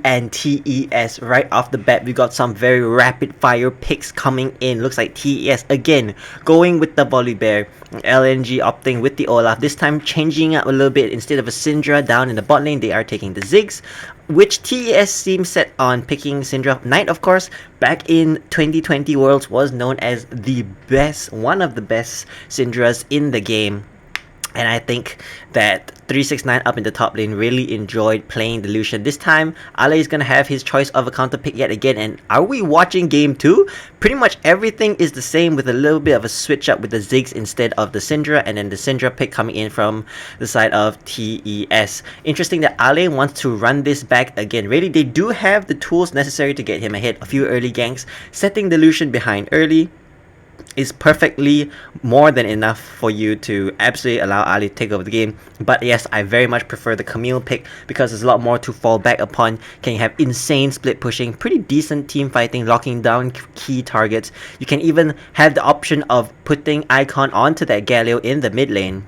And TES right off the bat, we got some very rapid fire picks coming in. Looks like TES again going with the Volibear, LNG opting with the Olaf, this time changing up a little bit. Instead of a Syndra down in the bot lane, they are taking the Ziggs, which TES seems set on picking Syndra. Knight, of course, back in 2020 Worlds was known as the best, one of the best Syndras in the game. And I think that 369 up in the top lane really enjoyed playing the Lucian. This time, Ale is going to have his choice of a counter pick yet again. And are we watching game 2? Pretty much everything is the same with a little bit of a switch up with the Ziggs instead of the Syndra. And then the Syndra pick coming in from the side of TES. Interesting that Ale wants to run this back again. Really, they do have the tools necessary to get him ahead. A few early ganks, setting the Lucian behind early is perfectly more than enough for you to absolutely allow Ali to take over the game. But yes, I very much prefer the Camille pick because there's a lot more to fall back upon. Can you have insane split pushing, pretty decent team fighting, locking down key targets. You can even have the option of putting Icon onto that Galio in the mid lane.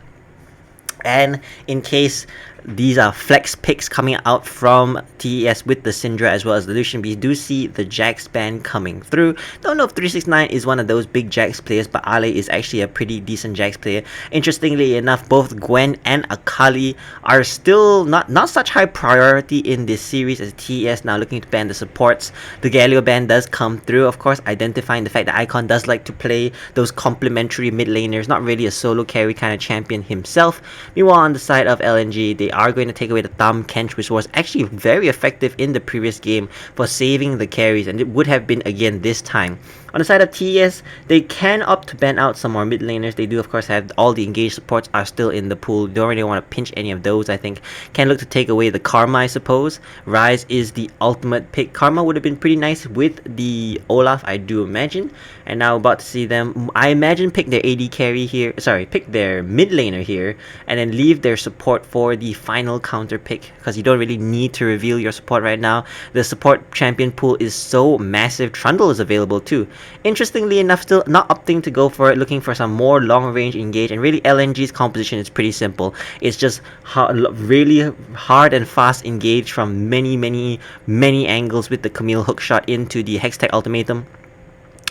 And in case these are flex picks coming out from TES with the Syndra as well as the Lucian, we do see the Jax ban coming through. Don't know if 369 is one of those big Jax players, but Ale is actually a pretty decent Jax player. Interestingly enough, both Gwen and Akali are still not such high priority in this series, as TES now looking to ban the supports. The Galio ban does come through, of course, identifying the fact that Icon does like to play those complementary mid laners, not really a solo carry kind of champion himself. Meanwhile, on the side of LNG, they are going to take away the Thumb Kench, which was actually very effective in the previous game for saving the carries, and it would have been again this time. On the side of TES, they can opt to ban out some more mid laners. They do, of course, have all the engaged supports are still in the pool. Don't really want to pinch any of those, I think. Can look to take away the Karma, I suppose. Ryze is the ultimate pick. Karma would have been pretty nice with the Olaf, I do imagine. And now about to see them, I imagine, pick their AD carry here. Sorry, pick their mid laner here. And then leave their support for the final counter pick, because you don't really need to reveal your support right now. The support champion pool is so massive. Trundle is available too. Interestingly enough, still not opting to go for it, looking for some more long range engage. And really, LNG's composition is pretty simple. It's just really hard and fast engage from many angles with the Camille hookshot into the Hextech ultimatum,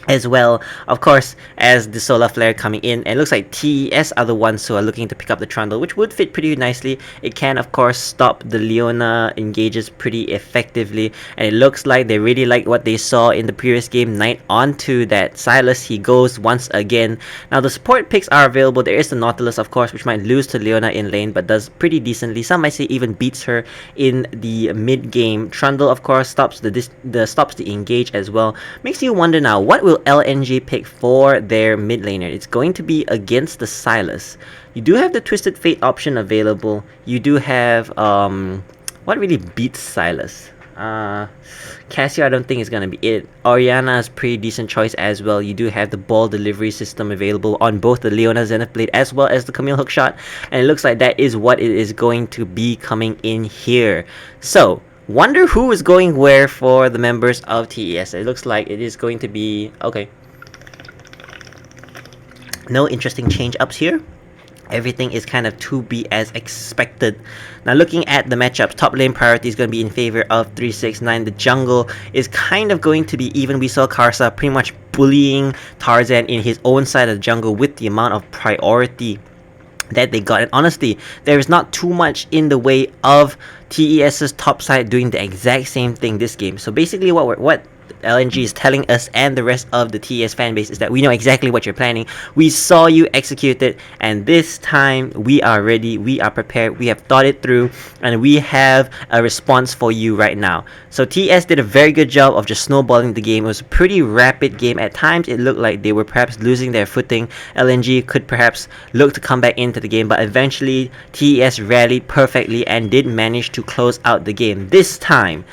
as well, of course, as the Solar Flare coming in. And it looks like TES are the ones who are looking to pick up the Trundle, which would fit pretty nicely. It can, of course, stop the Leona engages pretty effectively, and it looks like they really like what they saw in the previous game. Knight onto that Silas, he goes once again. Now the support picks are available. There is the Nautilus, of course, which might lose to Leona in lane, but does pretty decently. Some might say even beats her in the mid game. Trundle, of course, stops the engage as well. Makes you wonder now, what will LNG pick for their mid laner? It's going to be against the Silas. You do have the Twisted Fate option available. You do have what really beats Silas? Cassio, I don't think is gonna be it. Orianna is pretty decent choice as well. You do have the ball delivery system available on both the Leona Zenith Blade as well as the Camille hookshot, and it looks like that is what it is going to be coming in here. So wonder who is going where for the members of TES. It looks like it is going to be... okay. No interesting change-ups here. Everything is kind of to be as expected. Now looking at the matchups, top lane priority is going to be in favor of 369. The jungle is kind of going to be even. We saw Karsa pretty much bullying Tarzan in his own side of the jungle with the amount of priority that they got. And honestly, there is not too much in the way of TES's top side doing the exact same thing this game. So basically what LNG is telling us and the rest of the TES fanbase is that we know exactly what you're planning. We saw you execute it, and this time we are ready, we are prepared, we have thought it through, and we have a response for you right now. So TES did a very good job of just snowballing the game. It was a pretty rapid game. At times it looked like they were perhaps losing their footing. LNG could perhaps look to come back into the game, but eventually TES rallied perfectly and did manage to close out the game. This time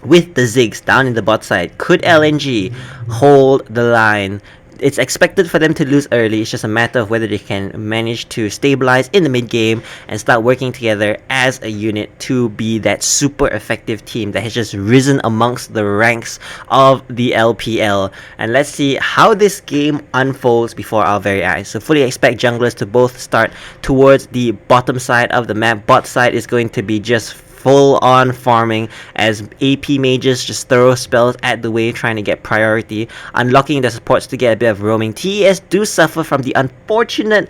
with the Ziggs down in the bot side, could LNG hold the line? It's expected for them to lose early. It's just a matter of whether they can manage to stabilize in the mid game and start working together as a unit to be that super effective team that has just risen amongst the ranks of the LPL. And let's see how this game unfolds before our very eyes. So fully expect junglers to both start towards the bottom side of the map. Bot side is going to be just full on farming as AP mages just throw spells at the wave trying to get priority, unlocking the supports to get a bit of roaming. TES do suffer from the unfortunate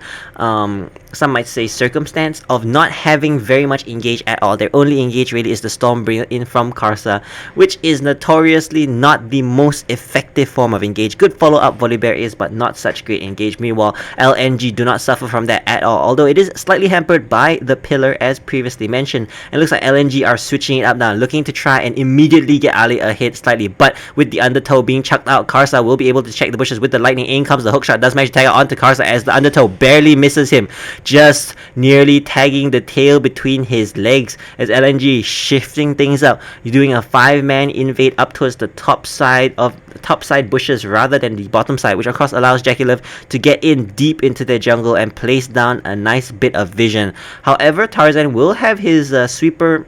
some might say circumstance of not having very much engage at all. Their only engage really is the Stormbringer in from Karsa, which is notoriously not the most effective form of engage. Good follow-up Volibear is, but not such great engage. Meanwhile, LNG do not suffer from that at all, although it is slightly hampered by the pillar as previously mentioned. It looks like LNG are switching it up now, looking to try and immediately get Ali ahead slightly, but with the undertow being chucked out, Karsa will be able to check the bushes with the lightning. In comes the hookshot, does manage to tag out onto Karsa as the undertow barely misses him, just nearly tagging the tail between his legs as LNG shifting things up. You're doing a 5-man invade up towards the top side bushes rather than the bottom side, which of course allows Jackie to get in deep into their jungle and place down a nice bit of vision. However, Tarzan will have his sweeper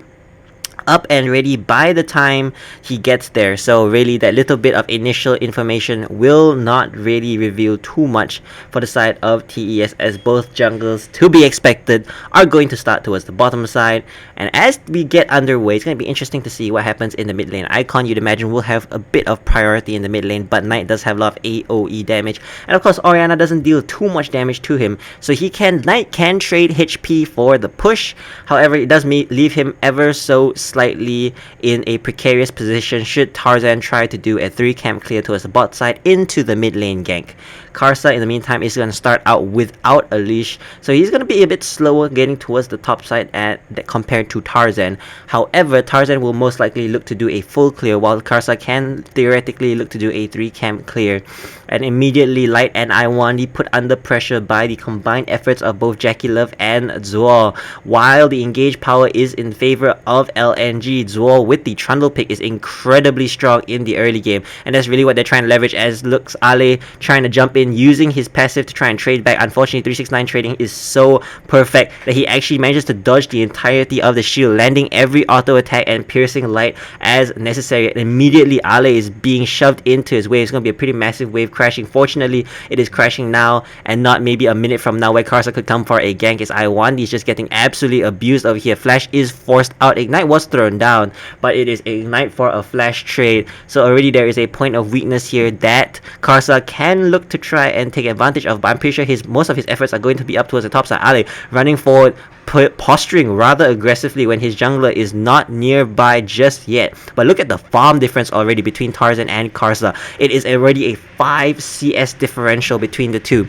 up and ready by the time he gets there, so really that little bit of initial information will not really reveal too much for the side of TES, as both jungles, to be expected, are going to start towards the bottom side. And as we get underway, it's going to be interesting to see what happens in the mid lane. Icon, you'd imagine, will have a bit of priority in the mid lane, but Knight does have a lot of AoE damage, and of course Orianna doesn't deal too much damage to him, so Knight can trade HP for the push. However, it does leave him ever so slightly in a precarious position should Tarzan try to do a 3-camp clear towards the bot side into the mid lane gank. Karsa, in the meantime, is going to start out without a leash, so he's going to be a bit slower getting towards the top side compared to Tarzan. However, Tarzan will most likely look to do a full clear, while Karsa can theoretically look to do a 3-camp clear. And immediately, Light and Iwandi put under pressure by the combined efforts of both Jackie Love and Zhuo. While the engage power is in favor of LNG, Zhuo with the Trundle pick is incredibly strong in the early game, and that's really what they're trying to leverage, as looks Ale trying to jump in using his passive to try and trade back. Unfortunately, 369 trading is so perfect that he actually manages to dodge the entirety of the shield, landing every auto attack and piercing Light as necessary. And immediately Ale is being shoved into his wave. It's going to be a pretty massive wave crashing. Fortunately, it is crashing now and not maybe a minute from now where Karsa could come for a gank, as Iwandi is just getting absolutely abused over here. Flash is forced out. Ignite was thrown down, but it is Ignite for a flash trade, so already there is a point of weakness here that Karsa can look to try and take advantage of, but I'm pretty sure most of his efforts are going to be up towards the top side. Ale running forward, posturing rather aggressively when his jungler is not nearby just yet. But look at the farm difference already between Tarzan and Karsa. It is already a 5 CS differential between the two,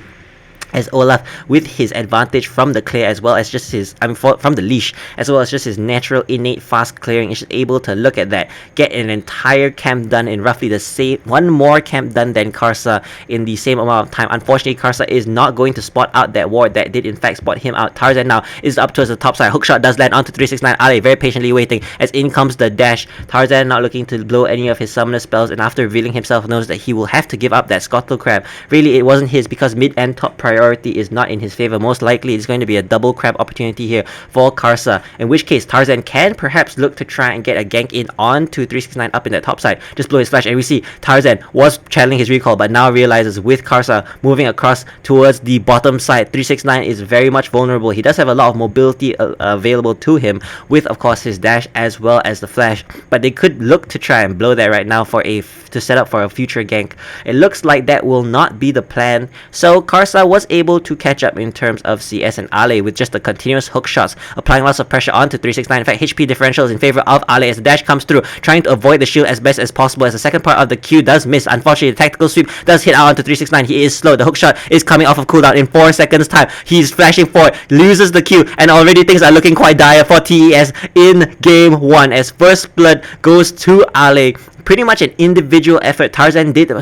as Olaf, with his advantage from the clear as well as just his from the leash, as well as just his natural innate fast clearing, is just able to look at that, get an entire camp done in roughly the same, one more camp done than Karsa in the same amount of time. Unfortunately, Karsa is not going to spot out that ward that did in fact spot him out. Tarzan now is up towards the top side. Hookshot does land onto 369. Ale very patiently waiting as in comes the dash. Tarzan not looking to blow any of his summoner spells, and after revealing himself knows that he will have to give up that Scuttle Crab. Really, it wasn't his, because mid and top priority is not in his favor. Most likely it's going to be a double crab opportunity here for Karsa, in which case Tarzan can perhaps look to try and get a gank in onto 369 up in that top side. Just blow his flash, and we see Tarzan was channeling his recall, but now realizes with Karsa moving across towards the bottom side, 369 is very much vulnerable. He does have a lot of mobility available to him, with of course his dash as well as the flash, but they could look to try and blow that right now to set up for a future gank. It looks like that will not be the plan, so Karsa was able to catch up in terms of CS and Ale with just the continuous hook shots, applying lots of pressure onto 369. In fact, HP differential is in favor of Ale as the dash comes through, trying to avoid the shield as best as possible, as the second part of the Q does miss. Unfortunately, the tactical sweep does hit out onto 369. He is slow. The hook shot is coming off of cooldown in 4 seconds time. He's flashing forward, loses the Q, and already things are looking quite dire for TES in game 1, as first blood goes to Ale. Pretty much an individual effort. Tarzan did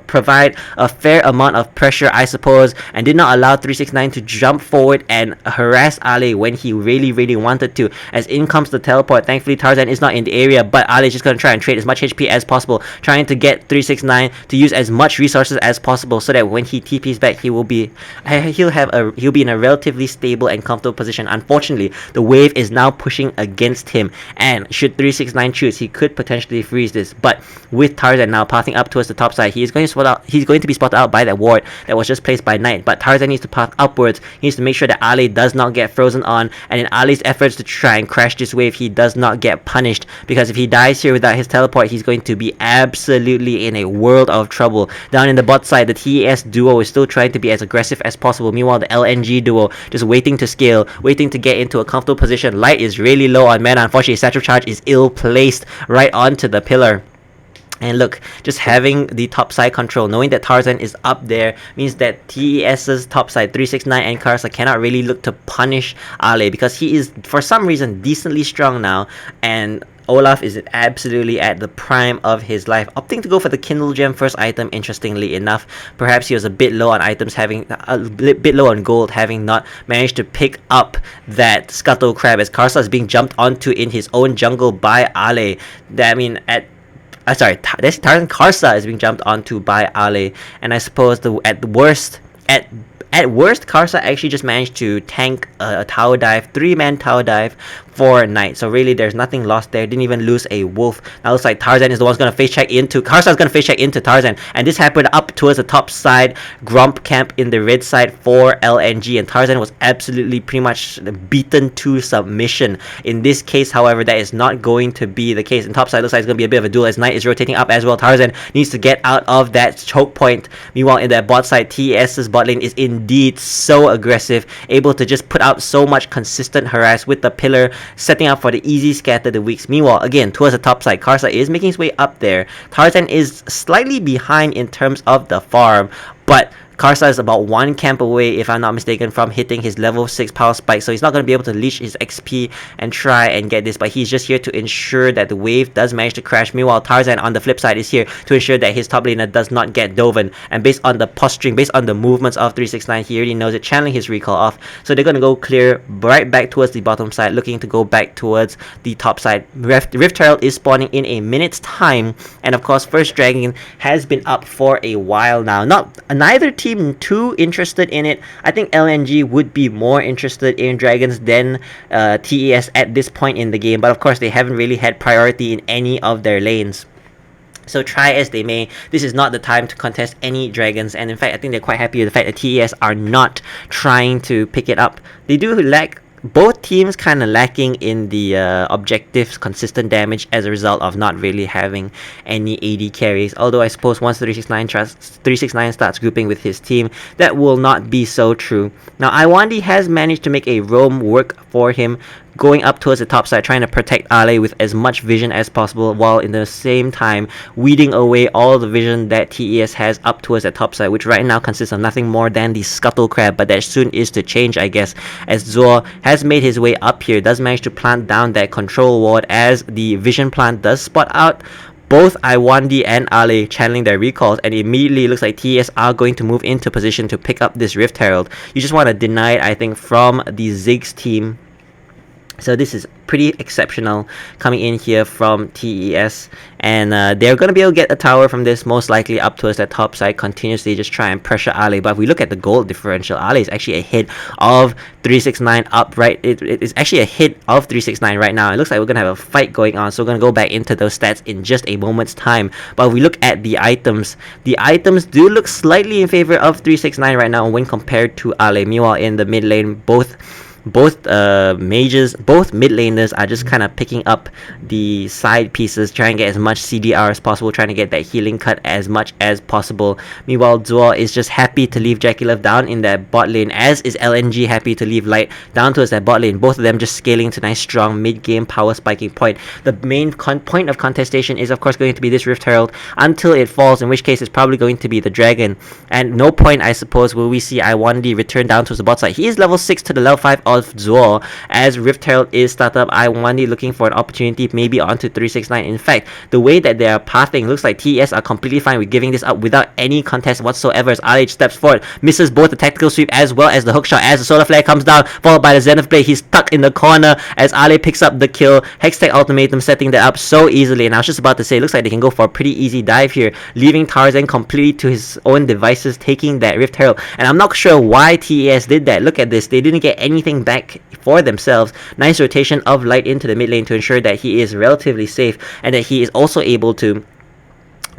provide a fair amount of pressure, I suppose, and did not allow 369 to jump forward and harass Ale when he really wanted to, as in comes the teleport. Thankfully, Tarzan is not in the area, but Ale is just going to try and trade as much HP as possible, trying to get 369 to use as much resources as possible, so that when he TPs back, he'll be in a relatively stable and comfortable position. Unfortunately, the wave is now pushing against him, and should 369 choose, he could potentially freeze this, but but with Tarzan now pathing up towards the top side, he's going to be spotted out by that ward that was just placed by Knight. But Tarzan needs to path upwards. He needs to make sure that Ale does not get frozen on, and in Ale's efforts to try and crash this wave, he does not get punished, because if he dies here without his teleport, he's going to be absolutely in a world of trouble. Down in the bot side, the TES duo is still trying to be as aggressive as possible. Meanwhile, the LNG duo just waiting to scale, waiting to get into a comfortable position. Light is really low on mana. Unfortunately, Satchel Charge is ill placed right onto the pillar. And look, just having the top side control, knowing that Tarzan is up there, means that TES's top side, 369 and Karsa, cannot really look to punish Ale, because he is, for some reason, decently strong now, and Olaf is absolutely at the prime of his life, opting to go for the Kindle Gem first item. Interestingly enough, perhaps he was a bit low on items, having a bit low on gold, having not managed to pick up that Scuttle Crab, as Karsa is being jumped onto in his own jungle by Ale. Tarzan Karsa is being jumped onto by Ale, and I suppose at worst, Karsa actually just managed to tank a tower dive, 3-man tower dive for Knight. So really, there's nothing lost there. Didn't even lose a wolf. Now looks like Tarzan is the one's going to face check into Karsa's going to face check into Tarzan, and this happened up towards the top side Grump camp in the red side for LNG, and Tarzan was absolutely pretty much beaten to submission. In this case, however, that is not going to be the case. In top side, looks like it's going to be a bit of a duel as Knight is rotating up as well. Tarzan needs to get out of that choke point. Meanwhile, in that bot side, TES's bot lane is indeed so aggressive, able to just put out so much consistent harass with the pillar, setting up for the easy scatter the weaks. Meanwhile, again, towards the top side, Karsa is making his way up there. Tarzan is slightly behind in terms of the farm, but Karsa is about 1 camp away, if I'm not mistaken, from hitting his level 6 power spike, so he's not going to be able to leech his XP and try and get this, but he's just here to ensure that the wave does manage to crash. Meanwhile, Tarzan on the flip side is here to ensure that his top laner does not get doven, and based on the posturing, based on the movements of 369, he already knows it, channeling his recall off, so they're going to go clear right back towards the bottom side, looking to go back towards the top side. Rift Herald is spawning in a minute's time, and of course, First Dragon has been up for a while now. Neither team too interested in it. I think LNG would be more interested in dragons than TES at this point in the game, but of course they haven't really had priority in any of their lanes. So try as they may, this is not the time to contest any dragons, and in fact I think they're quite happy with the fact that TES are not trying to pick it up. They do lack, both teams kind of lacking in the objectives, consistent damage, as a result of not really having any AD carries. Although I suppose once 369 starts grouping with his team, that will not be so true. Now Iwandi has managed to make a roam work for him, going up towards the top side, trying to protect Ale with as much vision as possible, while in the same time weeding away all the vision that TES has up towards the top side, which right now consists of nothing more than the Scuttle Crab, but that soon is to change, I guess, as Zor has made his way up here, does manage to plant down that control ward, as the vision plant does spot out both Iwandi and Ale channeling their recalls, and immediately looks like TES are going to move into position to pick up this Rift Herald. You just want to deny it, I think, from the Ziggs team. So this is pretty exceptional coming in here from TES, and they're going to be able to get a tower from this, most likely up towards that top side, continuously just try and pressure Ale. But if we look at the gold differential, Ale is actually ahead of 369 up, right? It is actually ahead of 369 right now. It looks like we're going to have a fight going on, so we're going to go back into those stats in just a moment's time. But if we look at the items do look slightly in favor of 369 right now when compared to Ale. Meanwhile, in the mid lane, both mages, both mid laners are just kind of picking up the side pieces, trying to get as much CDR as possible, trying to get that healing cut as much as possible. Meanwhile, Zor is just happy to leave Jackie down in that bot lane, as is LNG happy to leave Light down towards that bot lane, both of them just scaling to nice strong mid-game power spiking point. The main point of contestation is of course going to be this Rift Herald until it falls, in which case it's probably going to be the dragon, and no point, I suppose, will we see Iwandi return down towards the bot side. He is level 6 to the level 5 of Zor, as Rift Herald is started up. Iwandi looking for an opportunity maybe onto 369. In fact, the way that they are pathing, looks like TES are completely fine with giving this up without any contest whatsoever, as RH steps forward, misses both the tactical sweep as well as the hookshot, as the solar flare comes down, followed by the Zenith Blade. He's stuck in the corner as Ale picks up the kill. Hextech Ultimatum setting that up so easily, and I was just about to say, looks like they can go for a pretty easy dive here, leaving Tarzan completely to his own devices, taking that Rift Herald. And I'm not sure why TES did that. Look at this, they didn't get anything back for themselves. Nice rotation of Light into the mid lane to ensure that he is relatively safe, and that he is also able to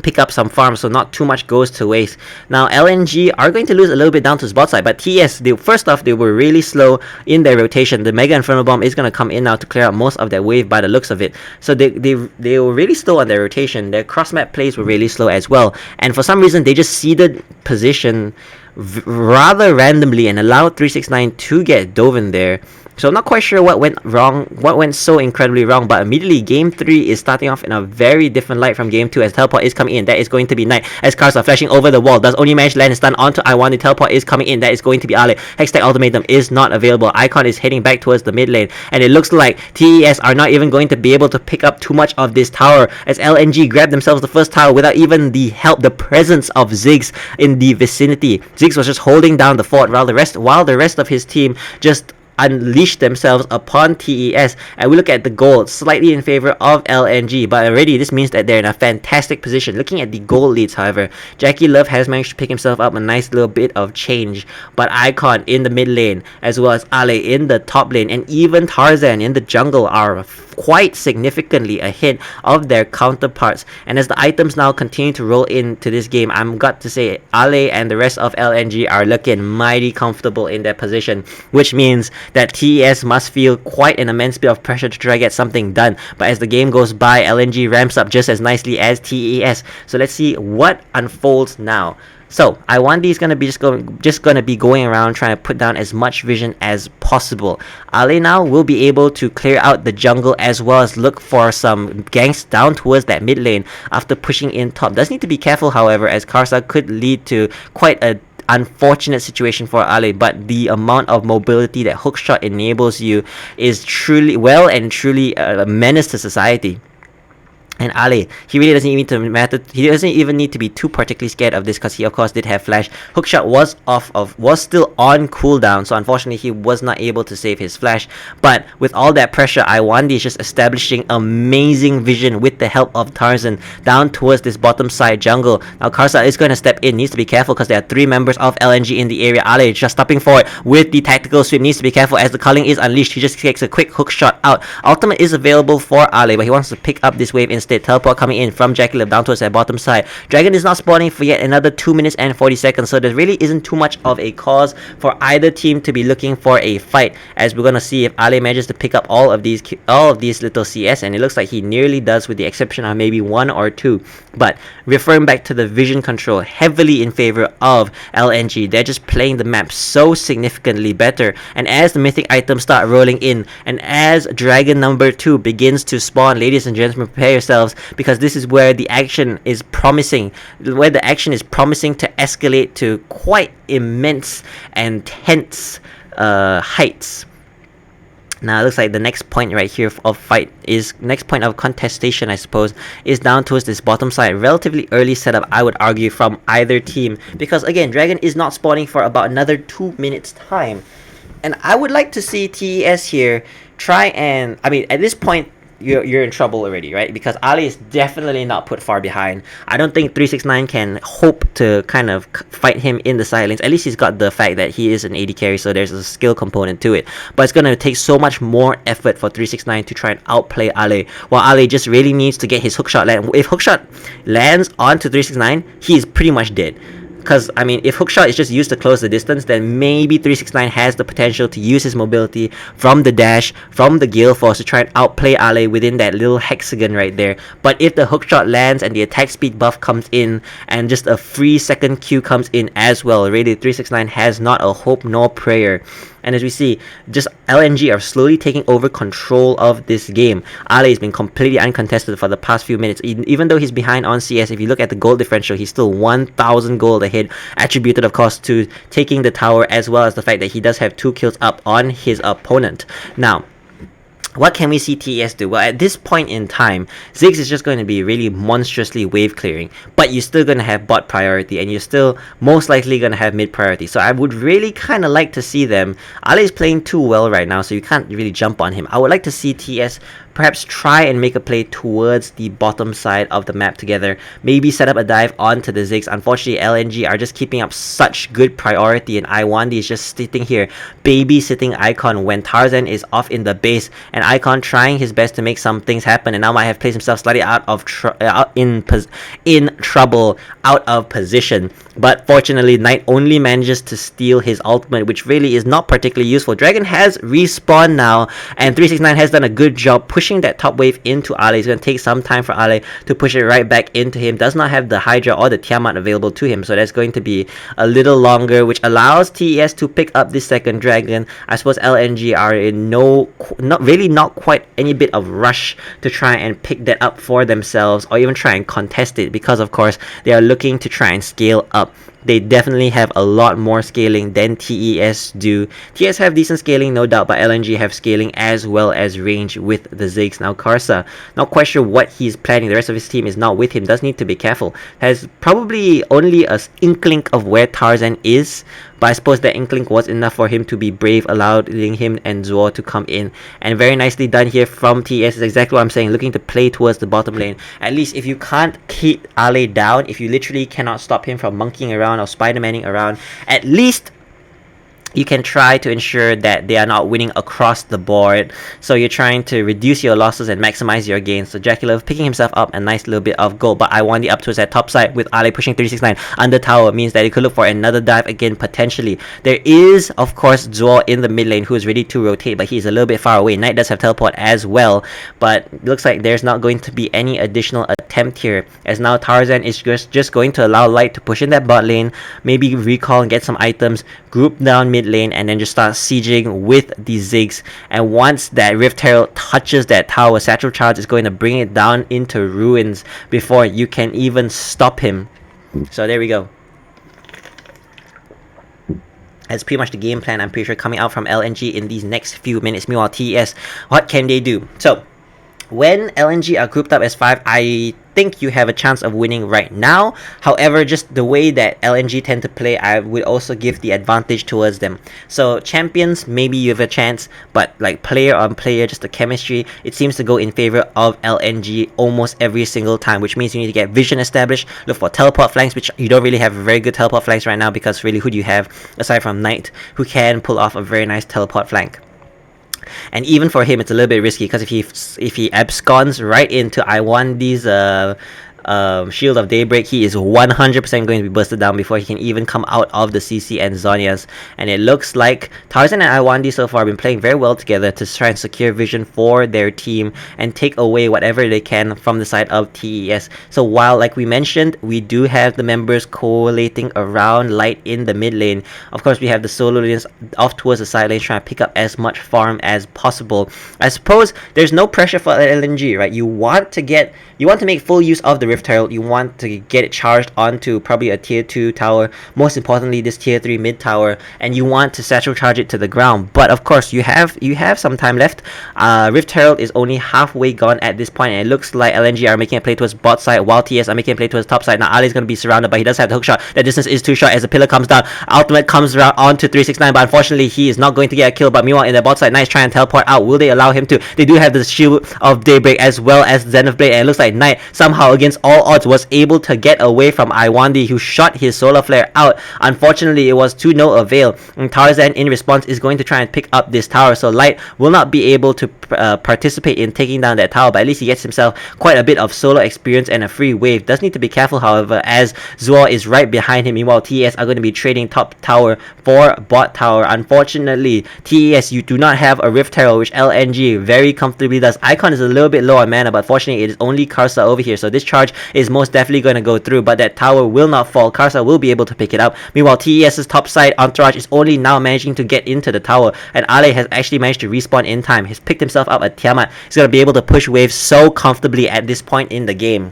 pick up some farms, so not too much goes to waste. Now LNG are going to lose a little bit down to his bot side, but TES, first off, they were really slow in their rotation. The Mega Inferno Bomb is going to come in now to clear out most of their wave by the looks of it. So they were really slow on their rotation. Their cross map plays were really slow as well, and for some reason they just ceded position rather randomly and allowed 369 to get dove in there. So I'm not quite sure what went wrong, what went so incredibly wrong, but immediately Game 3 is starting off in a very different light from Game 2 as teleport is coming in. That is going to be Knight as cars are flashing over the wall. Does only manage to land his stun onto I1. The teleport is coming in. That is going to be Ale. Hextech Ultimatum is not available. Icon is heading back towards the mid lane, and it looks like TES are not even going to be able to pick up too much of this tower as LNG grab themselves the first tower without even the presence of Ziggs in the vicinity. Ziggs was just holding down the fort while the rest of his team just unleash themselves upon TES, and we look at the gold slightly in favor of LNG, but already this means that they're in a fantastic position. Looking at the gold leads, however, Jackie Love has managed to pick himself up a nice little bit of change, but Icon in the mid lane as well as Ale in the top lane and even Tarzan in the jungle are quite significantly ahead of their counterparts. And as the items now continue to roll into this game, I'm got to say Ale and the rest of LNG are looking mighty comfortable in their position, which means that TES must feel quite an immense bit of pressure to try to get something done. But as the game goes by, LNG ramps up just as nicely as TES. So let's see what unfolds now. So I1D is gonna be just gonna be going around trying to put down as much vision as possible. Ale now will be able to clear out the jungle as well as look for some ganks down towards that mid lane after pushing in top. Does need to be careful, however, as Karsa could lead to quite a unfortunate situation for Ale, but the amount of mobility that hookshot enables you is truly a menace to society. And Ale, he really doesn't even he doesn't even need to be too particularly scared of this because he of course did have flash. Hookshot was still on cooldown, so unfortunately he was not able to save his flash. But with all that pressure, I1D is just establishing amazing vision with the help of Tarzan down towards this bottom side jungle. Now Karsa is going to step in, needs to be careful because there are 3 members of LNG in the area. Ale just stopping forward with the tactical sweep, needs to be careful as the culling is unleashed. He just takes a quick hookshot out. Ultimate is available for Ale, but he wants to pick up this wave instead. Teleport coming in from Jackie Love down towards that bottom side. Dragon is not spawning for yet another 2 minutes and 40 seconds, so there really isn't too much of a cause for either team to be looking for a fight, as we're gonna see if Ale manages to pick up all of these little CS, and it looks like he nearly does with the exception of maybe 1 or 2. But referring back to the vision control, heavily in favor of LNG. They're just playing the map so significantly better, and as the mythic items start rolling in and as Dragon number 2 begins to spawn, ladies and gentlemen, prepare yourselves, because this is where the action is promising to escalate to quite immense and tense heights. Now it looks like the next point right here next point of contestation, I suppose, is down towards this bottom side. Relatively early setup, I would argue, from either team, because again, Dragon is not spawning for about another 2 minutes time, and I would like to see TES here try and, I mean, at this point you're in trouble already, right? Because Ali is definitely not put far behind. I don't think 369 can hope to kind of fight him in the silence. At least he's got the fact that he is an AD carry, so there's a skill component to it. But it's going to take so much more effort for 369 to try and outplay Ale, while Ale just really needs to get his hookshot land. If hookshot lands onto 369, he's pretty much dead. Because, I mean, if hookshot is just used to close the distance, then maybe 369 has the potential to use his mobility from the dash, from the Gale Force to try and outplay Ale within that little hexagon right there. But if the hookshot lands and the attack speed buff comes in, and just a free second Q comes in as well, really 369 has not a hope nor prayer. And as we see, just LNG are slowly taking over control of this game. Ale has been completely uncontested for the past few minutes. Even though he's behind on CS, if you look at the gold differential, he's still 1,000 gold ahead, attributed of course to taking the tower, as well as the fact that he does have 2 kills up on his opponent. Now, what can we see TES do? Well, at this point in time, Ziggs is just going to be really monstrously wave clearing, but you're still going to have bot priority, and you're still most likely going to have mid priority. So I would really kind of like to see them. Ale is playing too well right now, so you can't really jump on him. I would like to see TES perhaps try and make a play towards the bottom side of the map together. Maybe set up a dive onto the Ziggs. Unfortunately, LNG are just keeping up such good priority, and Iwandi is just sitting here babysitting Icon when Tarzan is off in the base, and Icon trying his best to make some things happen, and now might have placed himself slightly out of in trouble, out of position. But fortunately, Knight only manages to steal his ultimate, which really is not particularly useful. Dragon has respawned now, and 369 has done a good job pushing that top wave into Ale. It's going to take some time for Ale to push it right back into him. Does not have the Hydra or the Tiamat available to him, so that's going to be a little longer, which allows TES to pick up this second Dragon. I suppose LNG are in not quite any bit of rush to try and pick that up for themselves, or even try and contest it, because of course they are looking to try and scale up. They definitely have a lot more scaling than TES do. TES have decent scaling, no doubt, but LNG have scaling as well as range with the Ziggs. Now Karsa, not quite sure what he's planning. The rest of his team is not with him. Does need to be careful. Has probably only an inkling of where Tarzan is, but I suppose that inkling was enough for him to be brave, allowing him and Zuo to come in. And very nicely done here from TES. Is exactly what I'm saying, looking to play towards the bottom lane. At least if you can't keep Ale down, if you literally cannot stop him from monkeying around or Spider-Manning around, at least you can try to ensure that they are not winning across the board. So you're trying to reduce your losses and maximize your gains. So Jackulov picking himself up a nice little bit of gold, but I want the up towards that top side with Ale pushing 369 under tower means that he could look for another dive again potentially. There is of course Zuo in the mid lane who is ready to rotate, but he's a little bit far away. Knight does have teleport as well, but looks like there's not going to be any additional attempt here, as now Tarzan is just going to allow Light to push in that bot lane, maybe recall and get some items, group down mid lane, and then just start sieging with the Ziggs. And once that Rift Herald touches that tower, Satchel Charge is going to bring it down into ruins before you can even stop him. So there we go. That's pretty much the game plan, I'm pretty sure, coming out from LNG in these next few minutes. Meanwhile, TES, what can they do? So when LNG are grouped up as 5, I think you have a chance of winning right now. However, just the way that LNG tend to play, I would also give the advantage towards them. So champions, maybe you have a chance, but like player on player, just the chemistry, it seems to go in favor of LNG almost every single time, which means you need to get vision established, look for teleport flanks, which you don't really have very good teleport flanks right now, because really who do you have aside from Knight who can pull off a very nice teleport flank? And even for him, it's a little bit risky, because if he absconds right into Iwandi's Shield of Daybreak, he is 100% going to be busted down before he can even come out of the CC and Zhonya's. And it looks like Tarzan and Iwandi so far have been playing very well together to try and secure vision for their team and take away whatever they can from the side of TES. So while, like we mentioned, we do have the members collating around Light in the mid lane, of course we have the solo lanes off towards the side lane trying to pick up as much farm as possible. I suppose there's no pressure for LNG, right? You want to make full use of the Rift Herald. You want to get it charged onto probably a tier 2 tower, most importantly this tier 3 mid tower, and you want to satchel charge it to the ground. But of course you have some time left. Rift Herald is only halfway gone at this point, and it looks like LNG are making a play towards bot side while TS are making a play towards top side. Now Ali is going to be surrounded, but he does have the hook shot. That distance is too short as the pillar comes down. Ultimate comes around onto 369, but unfortunately he is not going to get a kill. But meanwhile in the bot side, Knight is trying to teleport out. Will they allow him to? They do have the Shield of Daybreak as well as Zenith Blade, and it looks like Knight somehow against all odds was able to get away from Iwandi, who shot his solar flare out. Unfortunately it was to no avail, and Tarzan in response is going to try and pick up this tower, so Light will not be able to participate in taking down that tower, but at least he gets himself quite a bit of solo experience and a free wave. Does need to be careful however, as Zuo is right behind him. Meanwhile TES are going to be trading top tower for bot tower. Unfortunately TES, you do not have a Rift Herald, which LNG very comfortably does. Icon is a little bit low on mana, but fortunately it is only Karsa over here, so this charge is most definitely going to go through, but that tower will not fall. Karsa will be able to pick it up. Meanwhile TES's top side entourage is only now managing to get into the tower, and Ale has actually managed to respawn in time. He's picked himself up a Tiamat. He's going to be able to push waves so comfortably at this point in the game.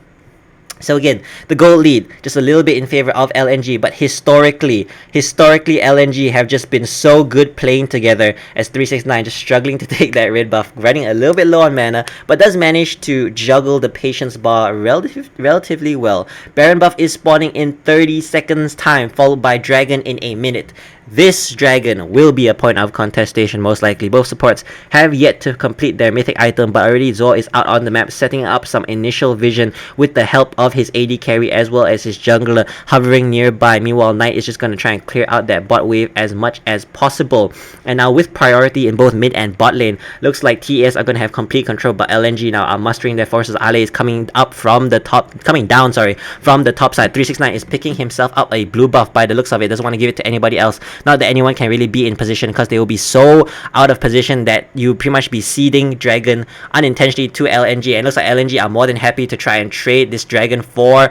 So again, the gold lead just a little bit in favor of LNG, but historically LNG have just been so good playing together, as 369 just struggling to take that red buff, running a little bit low on mana, but does manage to juggle the patience bar relatively well. Baron buff is spawning in 30 seconds time, followed by Dragon in a minute. This dragon will be a point of contestation most likely. Both supports have yet to complete their mythic item, but already Zor is out on the map setting up some initial vision with the help of his AD carry as well as his jungler hovering nearby. Meanwhile, Knight is just going to try and clear out that bot wave as much as possible. And now with priority in both mid and bot lane, looks like TES are going to have complete control, but LNG now are mustering their forces. Ale is coming down from the top side. 369 is picking himself up a blue buff by the looks of it. Doesn't want to give it to anybody else. Not that anyone can really be in position, because they will be so out of position that you pretty much be seeding dragon unintentionally to LNG. And it looks like LNG are more than happy to try and trade this dragon for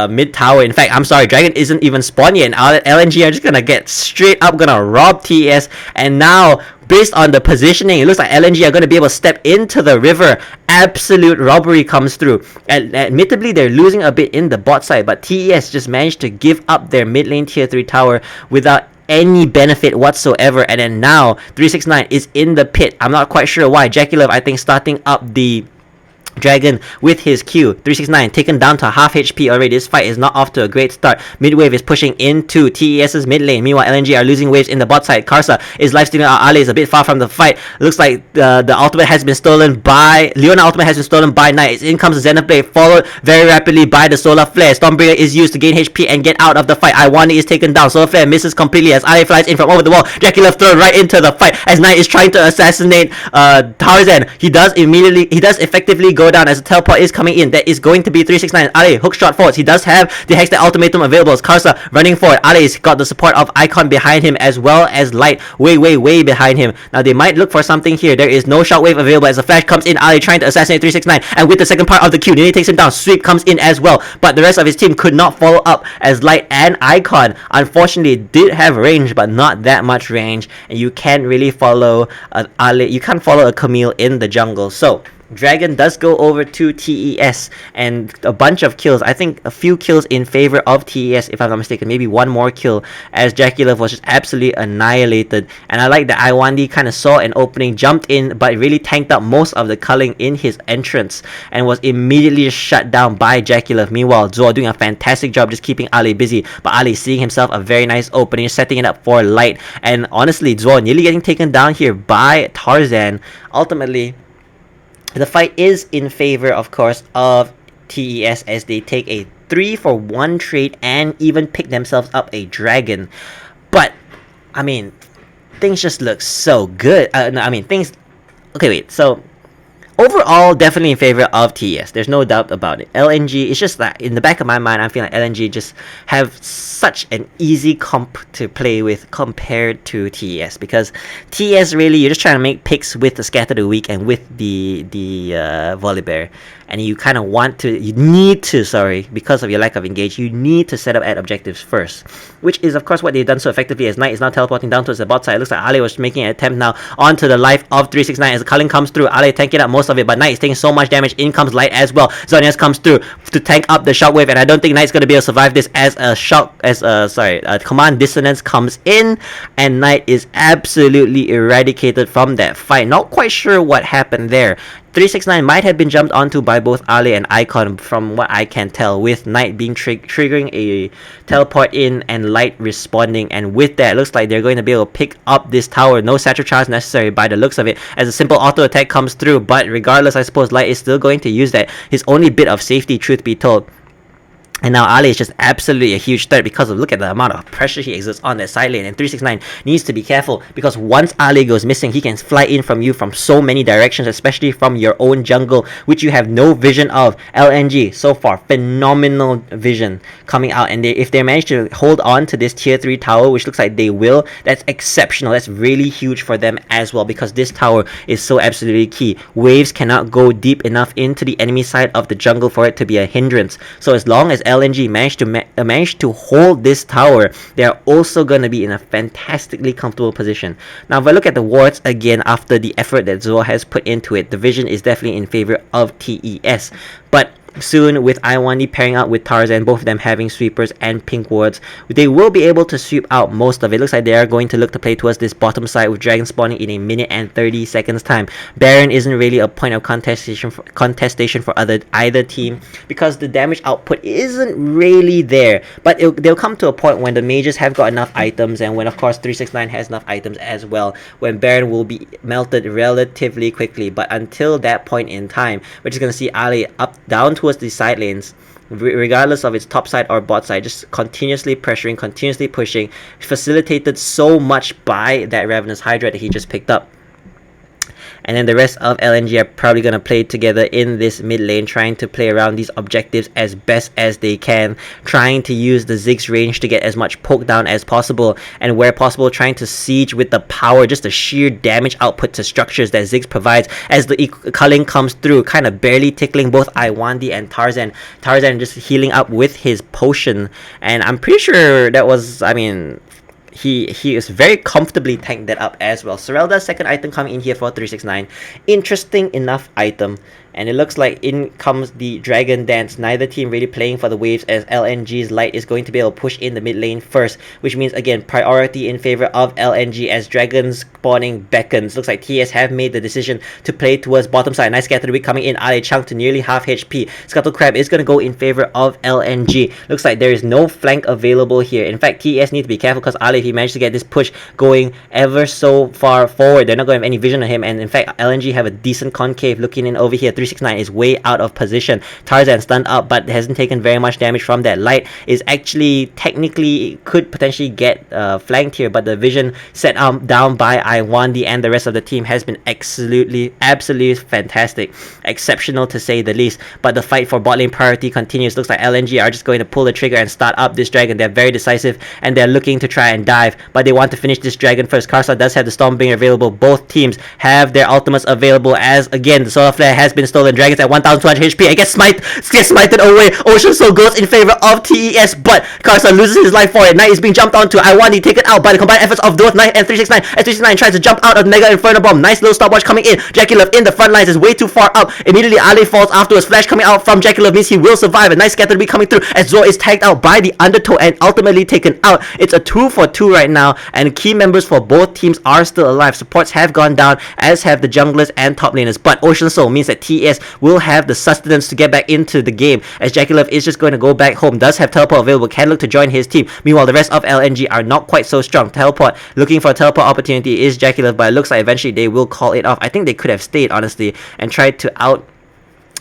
mid tower. In fact, I'm sorry, dragon isn't even spawned yet, and LNG are just gonna get straight up gonna rob TES. And now, based on the positioning, it looks like LNG are going to be able to step into the river. Absolute robbery comes through. And admittedly, they're losing a bit in the bot side, but TES just managed to give up their mid lane tier 3 tower without any benefit whatsoever. And then now 369 is in the pit. I'm not quite sure why. Jackie Love, I think, starting up the dragon with his Q. 369 taken down to half HP already. This fight is not off to a great start. Mid wave is pushing into TES's mid lane. Meanwhile, LNG are losing waves in the bot side. Karsa is lifestealing out. Ale is a bit far from the fight. Looks like the ultimate has been stolen by Leona. Ultimate has been stolen by Knight. In comes the Zenith Blade, followed very rapidly by the Solar Flare. Stormbringer is used to gain HP and get out of the fight. Iwani is taken down. Solar Flare misses completely as Ale flies in from over the wall. Jackie Love thrown right into the fight as Knight is trying to assassinate Tarzan. He does effectively go down as a teleport is coming in. That is going to be 369. Ale hook shot forwards. He does have the Hex Ultimatum available. Karsa running forward. Ale's got the support of Icon behind him as well as Light way behind him. Now they might look for something here. There is no shockwave available as a flash comes in. Ale trying to assassinate 369, and with the second part of the Q, nearly takes him down. Sweep comes in as well, but the rest of his team could not follow up as Light and Icon unfortunately did have range, but not that much range, and you can't really follow Ale. You can't follow a Camille in the jungle. So Dragon does go over to TES and a bunch of kills. I think a few kills in favor of TES, if I'm not mistaken. Maybe one more kill as Jackie Love was just absolutely annihilated. And I like that Iwandi kind of saw an opening, jumped in, but really tanked up most of the culling in his entrance and was immediately shut down by Jackie Love. Meanwhile, Zoa doing a fantastic job just keeping Ali busy, but Ali seeing himself a very nice opening, setting it up for Light. And honestly, Zoa nearly getting taken down here by Tarzan. Ultimately, the fight is in favor, of course, of TES as they take a 3-for-1 trade and even pick themselves up a dragon. But, I mean, things just look so good. Okay, wait. So, overall, definitely in favor of TES. There's no doubt about it. LNG, it's just that in the back of my mind, I feel like LNG just have such an easy comp to play with compared to TES, because TES really, you're just trying to make picks with the Scatter the Weak and with the Volibear. And you kind of because of your lack of engage, you need to set up ad objectives first, which is of course what they've done so effectively as Knight is now teleporting down towards the bot side. It looks like Ale was making an attempt now onto the life of 369 as the culling comes through. Ale tanking up most of it, but Knight is taking so much damage. In comes Light as well. Zonias comes through to tank up the shockwave, and I don't think Knight's going to be able to survive this as a command dissonance comes in, and Knight is absolutely eradicated from that fight. Not quite sure what happened there. 369 might have been jumped onto by both Ale and Icon from what I can tell, with Knight being triggering a teleport in and Light responding, and with that, it looks like they're going to be able to pick up this tower. No Satchel Charge necessary by the looks of it, as a simple auto attack comes through, but regardless, I suppose Light is still going to use that. His only bit of safety, truth be told. And now Ali is just absolutely a huge threat because of, look at the amount of pressure he exerts on that side lane. And 369 needs to be careful, because once Ali goes missing, he can fly in from you from so many directions, especially from your own jungle, which you have no vision of. LNG, so far, phenomenal vision coming out. And if they manage to hold on to this tier 3 tower, which looks like they will, that's exceptional. That's really huge for them as well, because this tower is so absolutely key. Waves cannot go deep enough into the enemy side of the jungle for it to be a hindrance. So as long as LNG managed to hold this tower, they are also going to be in a fantastically comfortable position. Now, if I look at the wards again after the effort that Zoa has put into it, the vision is definitely in favor of TES. But soon with Iwandi pairing up with Tarzan, both of them having sweepers and pink wards. They will be able to sweep out most of it. Looks like they are going to look to play towards this bottom side with Dragon spawning in a minute and 30 seconds time. Baron isn't really a point of contestation for either team because the damage output isn't really there. But they'll come to a point when the mages have got enough items, and when of course 369 has enough items as well, when Baron will be melted relatively quickly. But until that point in time, we're just going to see Ali up down towards the side lanes, regardless of its top side or bot side, just continuously pressuring, continuously pushing, facilitated so much by that Ravenous Hydra that he just picked up. And then the rest of LNG are probably going to play together in this mid lane, trying to play around these objectives as best as they can, trying to use the Ziggs range to get as much poke down as possible, and where possible trying to siege with the power, just the sheer damage output to structures that Ziggs provides as the culling comes through, kind of barely tickling both Iwandi and Tarzan. Tarzan just healing up with his potion, and I'm pretty sure that was, I mean, he is very comfortably tanked that up as well. Serelda's second item coming in here for 369. Interesting enough item. And it looks like in comes the Dragon Dance. Neither team really playing for the waves, as LNG's Light is going to be able to push in the mid lane first, which means again priority in favor of LNG as Dragon's spawning beckons. Looks like TS have made the decision to play towards bottom side. Nice Scatter Weak coming in. Ali chunk to nearly half HP. Scuttle Crab is going to go in favor of LNG. Looks like there is no flank available here. In fact, TS need to be careful because Ali, if he managed to get this push going ever so far forward, they're not going to have any vision on him. And in fact, LNG have a decent concave looking in over here. 369 is way out of position. Tarzan stunned up but hasn't taken very much damage from that. Light is actually technically could potentially get flanked here, but the vision set down by Iwandi and the rest of the team has been absolutely fantastic. Exceptional to say the least. But the fight for bot lane priority continues. Looks like LNG are just going to pull the trigger and start up this dragon. They're very decisive and they're looking to try and dive, but they want to finish this dragon first. Karsa does have the Stormbringer available. Both teams have their ultimates available, as again the Solar Flare has been stolen. Dragons at 1200 HP and gets smited away. Ocean Soul goes in favor of TES, but Karsa loses his life for it. Knight is being jumped onto. Iwandi taken out by the combined efforts of both Knight and 369. As 369 tries to jump out of Mega Inferno Bomb. Nice little stopwatch coming in. Jackie Love in the front lines is way too far up. Immediately Ali falls afterwards. Flash coming out from Jackie Love means he will survive. A nice Scatter Beat coming through as Zor is tagged out by the Undertow and ultimately taken out. It's a 2-for-2 right now, and key members for both teams are still alive. Supports have gone down, as have the junglers and top laners, but Ocean Soul means that TS will have the sustenance to get back into the game, as Jackie Love is just going to go back home. Does have teleport available, can look to join his team. Meanwhile, the rest of LNG are not quite so strong. Teleport, looking for a teleport opportunity is Jackie Love, but it looks like eventually they will call it off. I think they could have stayed, honestly, and tried to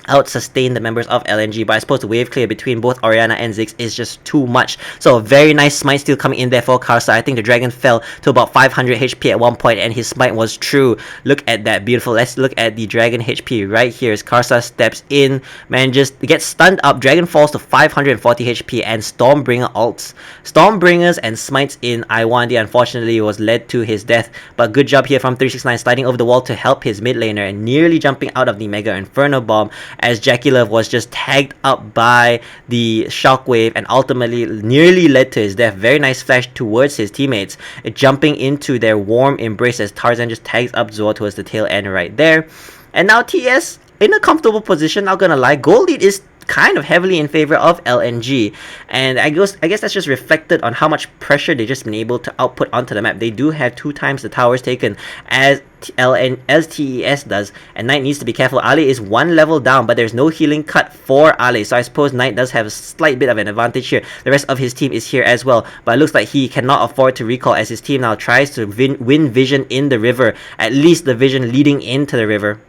out-sustain the members of LNG, but I suppose the wave clear between both Orianna and Ziggs is just too much. So a very nice smite steal coming in there for Karsa. I think the dragon fell to about 500 HP at one point, and his smite was true. Look at that, beautiful. Let's look at the dragon HP right here as Karsa steps in, manages to get stunned up. Dragon falls to 540 HP, and Stormbringer ults. Stormbringers and smites in Iwandi unfortunately was led to his death, but good job here from 369 sliding over the wall to help his mid laner and nearly jumping out of the Mega Inferno Bomb, as Jackie Love was just tagged up by the shockwave and ultimately nearly led to his death. Very nice flash towards his teammates, jumping into their warm embrace as Tarzan just tags up Zor towards the tail end right there. And now TS in a comfortable position, not gonna lie. Gold lead is kind of heavily in favor of LNG, and I guess that's just reflected on how much pressure they've just been able to output onto the map. They do have 2 times the towers taken as TES does, and Knight needs to be careful. Ali is 1 level down, but there's no healing cut for Ali, so I suppose Knight does have a slight bit of an advantage here. The rest of his team is here as well, but it looks like he cannot afford to recall as his team now tries to win vision in the river, at least the vision leading into the river.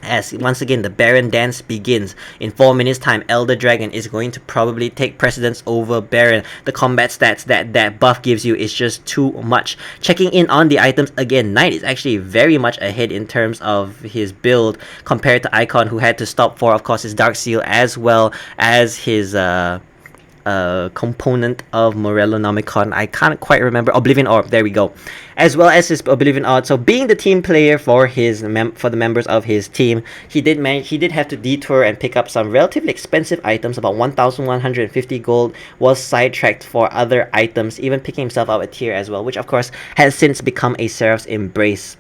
As once again the Baron dance begins. In 4 minutes time, Elder Dragon is going to probably take precedence over Baron. The combat stats that buff gives you is just too much. Checking in on the items again, Knight is actually very much ahead in terms of his build compared to Icon, who had to stop for, of course, his Dark Seal as well as his component of Morellonomicon. I can't quite remember. Oblivion Orb, there we go. As well as his Oblivion Orb. So being the team player for the members of his team, he did have to detour and pick up some relatively expensive items. About 1,150 gold was sidetracked for other items, even picking himself up a tier as well, which of course has since become a Seraph's Embrace.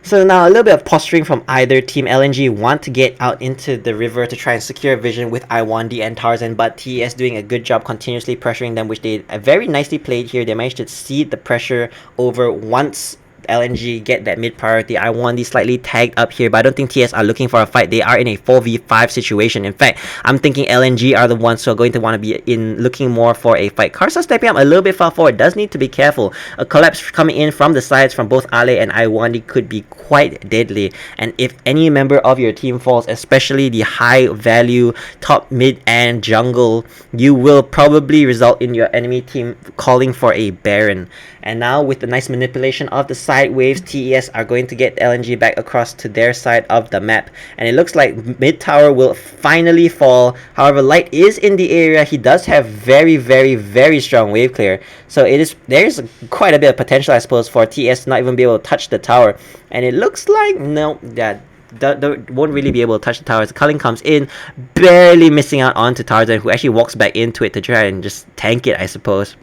So now a little bit of posturing from either team. LNG want to get out into the river to try and secure vision with Iwandi and Tarzan, but TES doing a good job continuously pressuring them, which they very nicely played here. They managed to cede the pressure over once LNG get that mid priority. Iwandi slightly tagged up here, but I don't think TS are looking for a fight. They are in a 4v5 situation. In fact, I'm thinking LNG are the ones who are going to want to be in looking more for a fight. Karsa stepping up a little bit far forward, does need to be careful. A collapse coming in from the sides from both Ale and Iwandi could be quite deadly, and if any member of your team falls, especially the high value top, mid and jungle, you will probably result in your enemy team calling for a Baron. And now with the nice manipulation of the side waves, TES are going to get LNG back across to their side of the map. And it looks like mid tower will finally fall. However, Light is in the area. He does have very strong wave clear. So there's quite a bit of potential, I suppose, for TES to not even be able to touch the tower. And it looks like, no, that won't really be able to touch the tower as Culling comes in, barely missing out onto Tarzan, who actually walks back into it to try and just tank it, I suppose.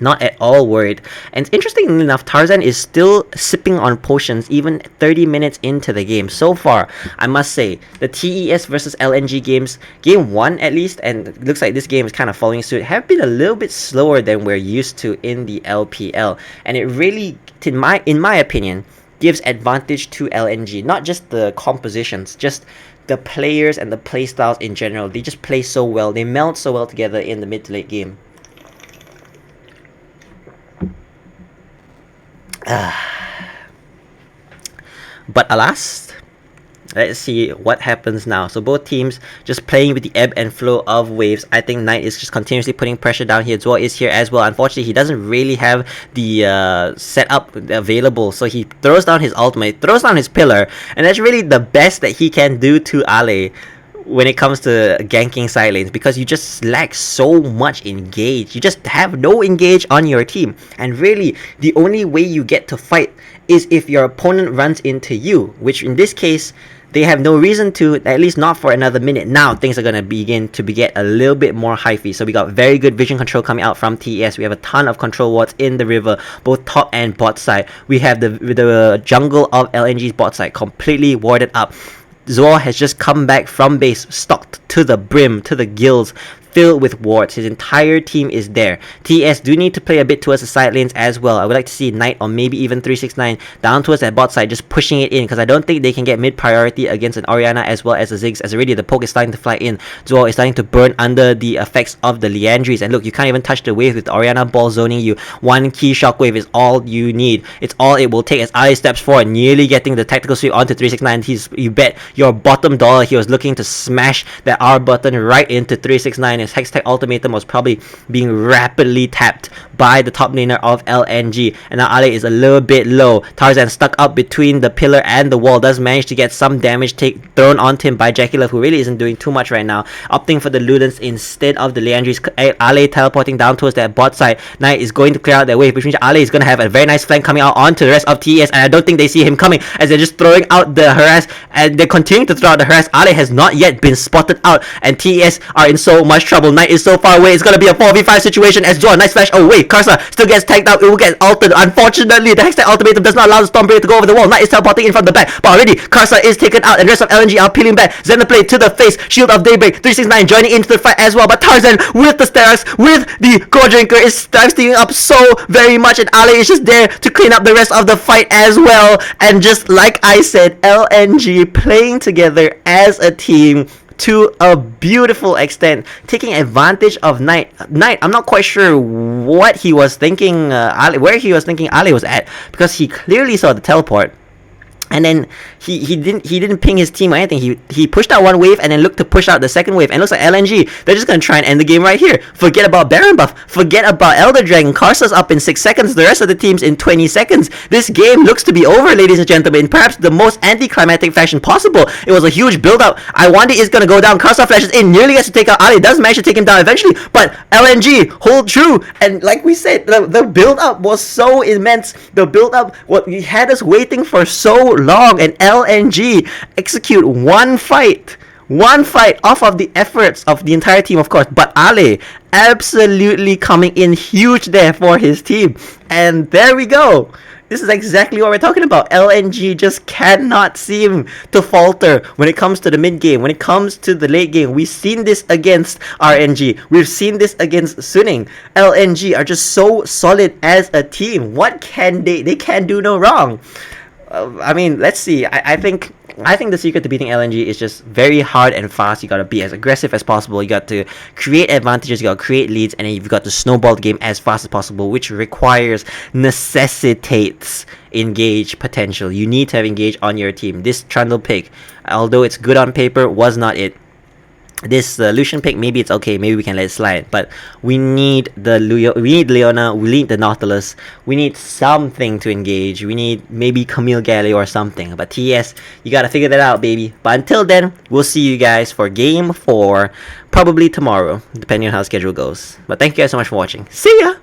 Not at all worried. And interestingly enough, Tarzan is still sipping on potions even 30 minutes into the game. So far, I must say, the TES versus LNG games, game 1 at least, and it looks like this game is kind of following suit, have been a little bit slower than we're used to in the LPL. And it really, in my opinion, gives advantage to LNG. Not just the compositions, just the players and the playstyles in general. They just play so well. They meld so well together in the mid to late game. But alas, let's see what happens now. So both teams just playing with the ebb and flow of waves. I think Knight is just continuously putting pressure down here. Zuo is here as well. Unfortunately, he doesn't really have the setup available. So he throws down his ultimate, throws down his pillar, and that's really the best that he can do to Ale when it comes to ganking side lanes, because you just lack so much engage. You just have no engage on your team, and really the only way you get to fight is if your opponent runs into you, which in this case they have no reason to, at least not for another minute. Now things are going to begin to get a little bit more hyphy. So we got very good vision control coming out from TES. We have a ton of control wards in the river, both top and bot side. We have the jungle of LNG's bot side completely warded up. Zor has just come back from base, stocked to the brim, to the gills, filled with wards. His entire team is there. TES do need to play a bit towards the side lanes as well. I would like to see Knight or maybe even 369 down towards that bot side, just pushing it in, because I don't think they can get mid priority against an Orianna as well as a Ziggs, as already the poke is starting to fly in. Zor is starting to burn under the effects of the Liandries, and look, you can't even touch the wave with the Orianna ball zoning you. One key shockwave is all you need. It's all it will take as Ali steps forward, nearly getting the tactical sweep onto 369. You bet your bottom dollar he was looking to smash that R button right into 369. His Hextech ultimatum was probably being rapidly tapped by the top laner of LNG, and now Ale is a little bit low. Tarzan stuck up between the pillar and the wall, does manage to get some damage thrown onto him by Jackie Love, who really isn't doing too much right now, opting for the Ludens instead of the Leandries. Ale teleporting down towards that bot side. Knight is going to clear out that wave, which means Ale is going to have a very nice flank coming out onto the rest of TES, and I don't think they see him coming, as they're just throwing out the harass, and they're continuing to throw out the harass. Ale has not yet been spotted out, and TES are in so much trouble. Knight is so far away. It's gonna be a 4v5 situation as Joa, nice flash. Oh wait, Karsa still gets tagged out. It will get altered. Unfortunately, the Hextech ultimatum does not allow the Stormbreaker to go over the wall. Knight is teleporting in from the back, but already Karsa is taken out, and the rest of LNG are peeling back. Xenoblade to the face, Shield of Daybreak, 369 joining into the fight as well, but Tarzan with the Sterak's, with the Core Drinker, is stepping up so very much, and Ale is just there to clean up the rest of the fight as well. And just like I said, LNG playing together as a team to a beautiful extent, taking advantage of Knight. I'm not quite sure what he was thinking, where he was thinking Ale was at, because he clearly saw the teleport. And then he didn't ping his team or anything. He pushed out one wave and then looked to push out the second wave. And it looks like LNG, they're just gonna try and end the game right here. Forget about Baron buff. Forget about Elder Dragon. Karsa's up in 6 seconds. The rest of the team's in 20 seconds. This game looks to be over, ladies and gentlemen, in perhaps the most anticlimactic fashion possible. It was a huge build-up. Iwandi is gonna go down. Karsa flashes in, nearly gets to take out Ali. Does manage to take him down eventually, but LNG hold true. And like we said, the build-up was so immense. The build-up, what we had us waiting for so long, and LNG execute one fight off of the efforts of the entire team, of course, but Ale absolutely coming in huge there for his team. And there we go. This is exactly what we're talking about. LNG just cannot seem to falter when it comes to the mid game. When it comes to the late game, we've seen this against RNG. We've seen this against Suning. LNG are just so solid as a team. What can they can't do no wrong. I mean, let's see. I think the secret to beating LNG is just very hard and fast. You gotta be as aggressive as possible. You got to create advantages. You gotta create leads, and then you've got to snowball the game as fast as possible, which necessitates engage potential. You need to have engage on your team. This Trundle pick, although it's good on paper, was not it. This Lucian pick, maybe it's okay, maybe we can let it slide, but we need we need Leona, we need the Nautilus, we need something to engage, we need maybe Camille Galley or something, but TES, you gotta figure that out, baby. But until then, we'll see you guys for game 4, probably tomorrow, depending on how the schedule goes. But thank you guys so much for watching. See ya!